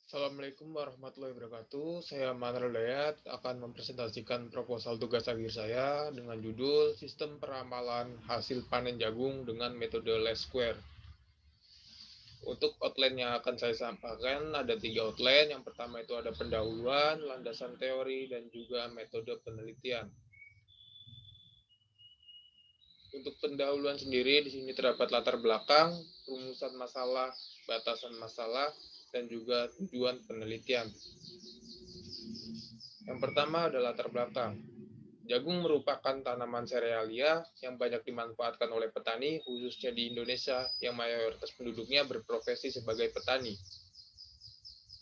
Assalamualaikum warahmatullahi wabarakatuh. Saya Manrul Dayat akan mempresentasikan proposal tugas akhir saya dengan judul Sistem Peramalan Hasil Panen Jagung dengan Metode Least Square. Untuk outline yang akan saya sampaikan ada 3 outline. Yang pertama itu ada pendahuluan, landasan teori, dan juga metode penelitian. Untuk pendahuluan sendiri di sini terdapat latar belakang, rumusan masalah, batasan masalah, dan juga tujuan penelitian. Yang pertama adalah latar belakang. Jagung merupakan tanaman serealia yang banyak dimanfaatkan oleh petani, khususnya di Indonesia yang mayoritas penduduknya berprofesi sebagai petani.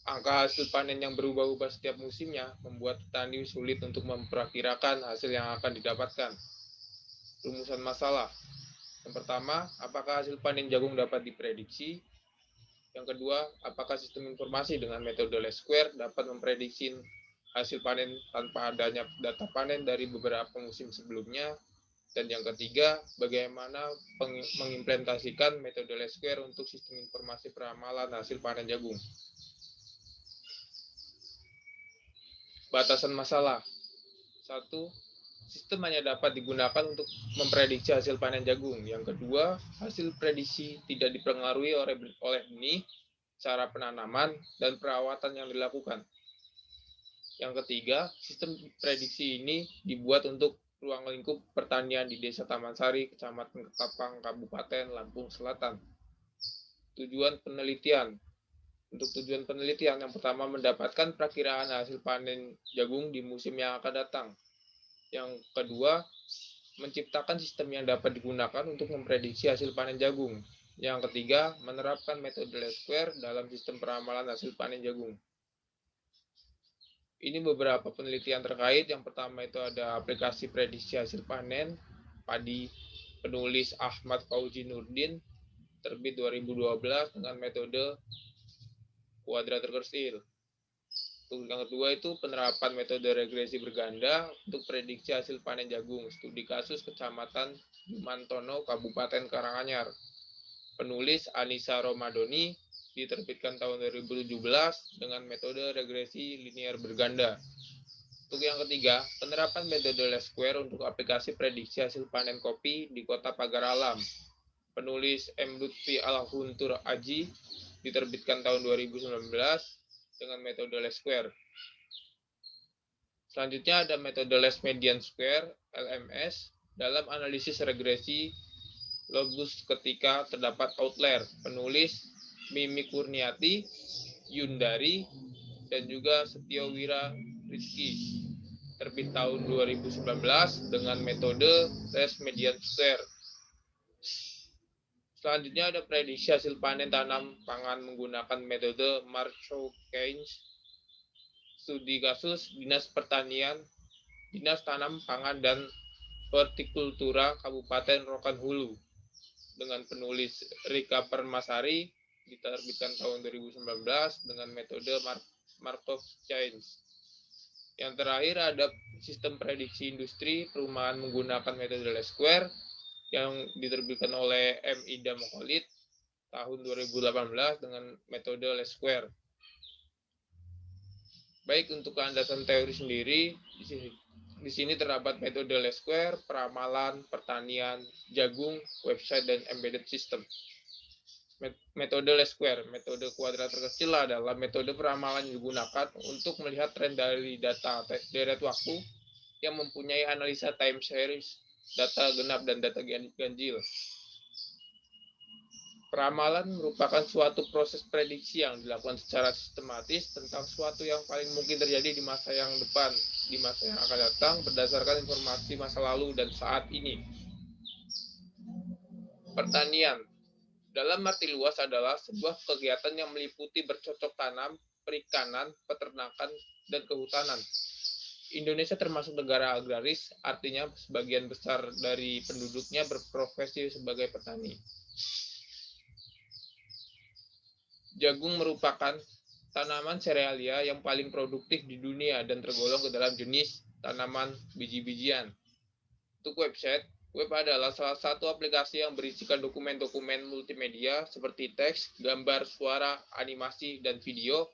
Angka hasil panen yang berubah-ubah setiap musimnya membuat petani sulit untuk memperkirakan hasil yang akan didapatkan. Rumusan masalah. Yang pertama, apakah hasil panen jagung dapat diprediksi? Yang kedua, apakah sistem informasi dengan metode least square dapat memprediksi hasil panen tanpa adanya data panen dari beberapa musim sebelumnya? Dan yang ketiga, bagaimana mengimplementasikan metode least square untuk sistem informasi peramalan hasil panen jagung. Batasan masalah. Satu, sistem hanya dapat digunakan untuk memprediksi hasil panen jagung. Yang kedua, hasil prediksi tidak dipengaruhi oleh benih, cara penanaman, dan perawatan yang dilakukan. Yang ketiga, sistem prediksi ini dibuat untuk ruang lingkup pertanian di Desa Taman Sari, Kecamatan Ketapang, Kabupaten Lampung Selatan. Tujuan penelitian. Untuk tujuan penelitian, yang pertama mendapatkan perakiraan hasil panen jagung di musim yang akan datang. Yang kedua, menciptakan sistem yang dapat digunakan untuk memprediksi hasil panen jagung. Yang ketiga, menerapkan metode least square dalam sistem peramalan hasil panen jagung. Ini beberapa penelitian terkait. Yang pertama itu ada aplikasi prediksi hasil panen padi, penulis Ahmad Fauzi Nurdin, terbit 2012 dengan metode kuadratur kersil. Untuk yang kedua itu penerapan metode regresi berganda untuk prediksi hasil panen jagung. Studi kasus Kecamatan Mantono, Kabupaten Karanganyar. Penulis Anissa Romadoni, diterbitkan tahun 2017 dengan metode regresi linier berganda. Untuk yang ketiga, penerapan metode least square untuk aplikasi prediksi hasil panen kopi di Kota Pagar Alam. Penulis M. Lutfi Al-Huntur Aji, diterbitkan tahun 2019 dengan metode least square. Selanjutnya ada metode least median square (LMS) dalam analisis regresi lobus ketika terdapat outlier. Penulis Mimi Kurniati, Yundari, dan juga Setiowira Rizky. Terbit tahun 2019 dengan metode least median square. Selanjutnya ada prediksi hasil panen tanam pangan menggunakan metode Marshall-Keynes. Studi kasus Dinas Pertanian, Dinas Tanam Pangan dan Hortikultura Kabupaten Rokan Hulu dengan penulis Rika Permasari, diterbitkan tahun 2019 dengan metode Markov-Chains. Yang terakhir ada sistem prediksi industri perumahan menggunakan metode least square yang diterbitkan oleh M. Ida Mokholid tahun 2018 dengan metode least square. Baik, untuk landasan teori sendiri, di sini terdapat metode least square, peramalan, pertanian, jagung, website, dan embedded system. Metode least square, metode kuadratur kecil adalah metode peramalan yang digunakan untuk melihat tren dari data deret waktu yang mempunyai analisa time series, data genap, dan data ganjil. Peramalan merupakan suatu proses prediksi yang dilakukan secara sistematis tentang sesuatu yang paling mungkin terjadi di masa yang depan, di masa yang akan datang, berdasarkan informasi masa lalu dan saat ini. Pertanian, dalam arti luas, adalah sebuah kegiatan yang meliputi bercocok tanam, perikanan, peternakan, dan kehutanan. Indonesia termasuk negara agraris, artinya sebagian besar dari penduduknya berprofesi sebagai petani. Jagung merupakan tanaman serealia yang paling produktif di dunia dan tergolong ke dalam jenis tanaman biji-bijian. Untuk website, web adalah salah satu aplikasi yang berisikan dokumen-dokumen multimedia seperti teks, gambar, suara, animasi, dan video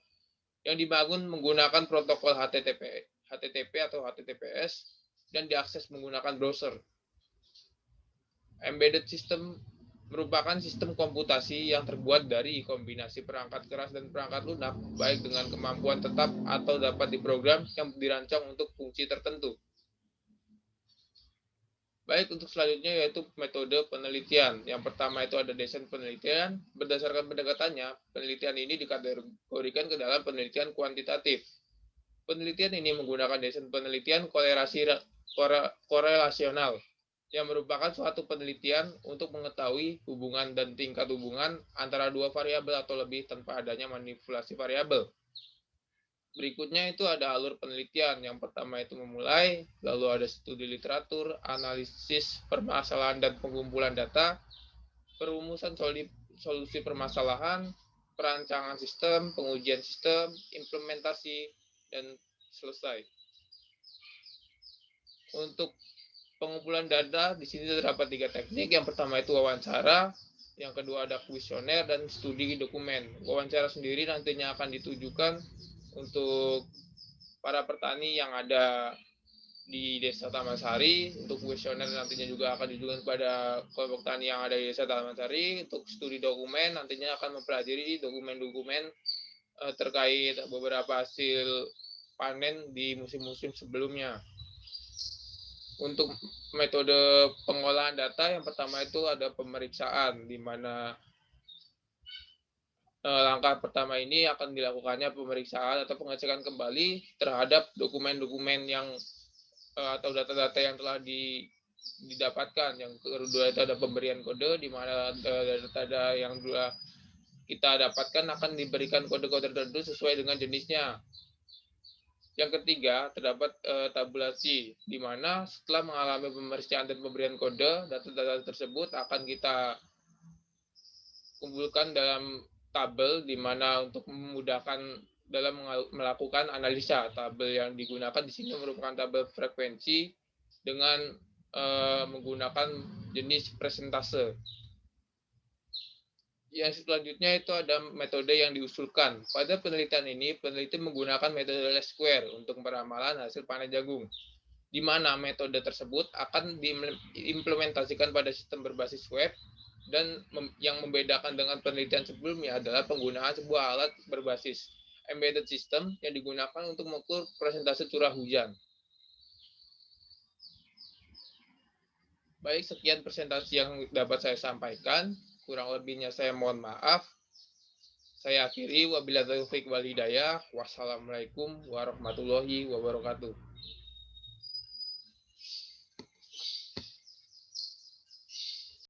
yang dibangun menggunakan protokol HTTP atau HTTPS dan diakses menggunakan browser. Embedded system merupakan sistem komputasi yang terbuat dari kombinasi perangkat keras dan perangkat lunak, baik dengan kemampuan tetap atau dapat diprogram yang dirancang untuk fungsi tertentu. Baik, untuk selanjutnya yaitu metode penelitian. Yang pertama itu ada desain penelitian. Berdasarkan pendekatannya, penelitian ini dikategorikan ke dalam penelitian kuantitatif. Penelitian ini menggunakan desain penelitian korelasional yang merupakan suatu penelitian untuk mengetahui hubungan dan tingkat hubungan antara dua variabel atau lebih tanpa adanya manipulasi variabel. Berikutnya itu ada alur penelitian. Yang pertama itu memulai, lalu ada studi literatur, analisis permasalahan dan pengumpulan data, perumusan solusi permasalahan, perancangan sistem, pengujian sistem, implementasi, dan selesai. Untuk pengumpulan data di sini terdapat 3 teknik. Yang pertama itu wawancara, yang kedua ada kuesioner dan studi dokumen. Wawancara sendiri nantinya akan ditujukan untuk para petani yang ada di Desa Taman Sari. Untuk kuesioner nantinya juga akan ditujukan kepada kelompok tani yang ada di Desa Taman Sari. Untuk studi dokumen nantinya akan mempelajari dokumen-dokumen terkait beberapa hasil panen di musim-musim sebelumnya. Untuk metode pengolahan data, yang pertama itu ada pemeriksaan, di mana langkah pertama ini akan dilakukannya pemeriksaan atau pengecekan kembali terhadap dokumen-dokumen yang atau data-data yang telah didapatkan. Yang kedua itu ada pemberian kode, di mana data-data yang kita dapatkan akan diberikan kode-kode tertentu sesuai dengan jenisnya. Yang ketiga, terdapat tabulasi, di mana setelah mengalami pemeriksaan dan pemberian kode, data-data tersebut akan kita kumpulkan dalam tabel, di mana untuk memudahkan dalam melakukan analisa. Tabel yang digunakan di sini merupakan tabel frekuensi dengan menggunakan jenis presentase. Yang selanjutnya itu ada metode yang diusulkan. Pada penelitian ini, peneliti menggunakan metode least square untuk peramalan hasil panen jagung, di mana metode tersebut akan diimplementasikan pada sistem berbasis web, dan yang membedakan dengan penelitian sebelumnya adalah penggunaan sebuah alat berbasis embedded system yang digunakan untuk mengukur persentase curah hujan. Baik, sekian presentasi yang dapat saya sampaikan. Kurang lebihnya saya mohon maaf. Saya akhiri, wabillahi taufiq wal hidayah. Wassalamualaikum warahmatullahi wabarakatuh.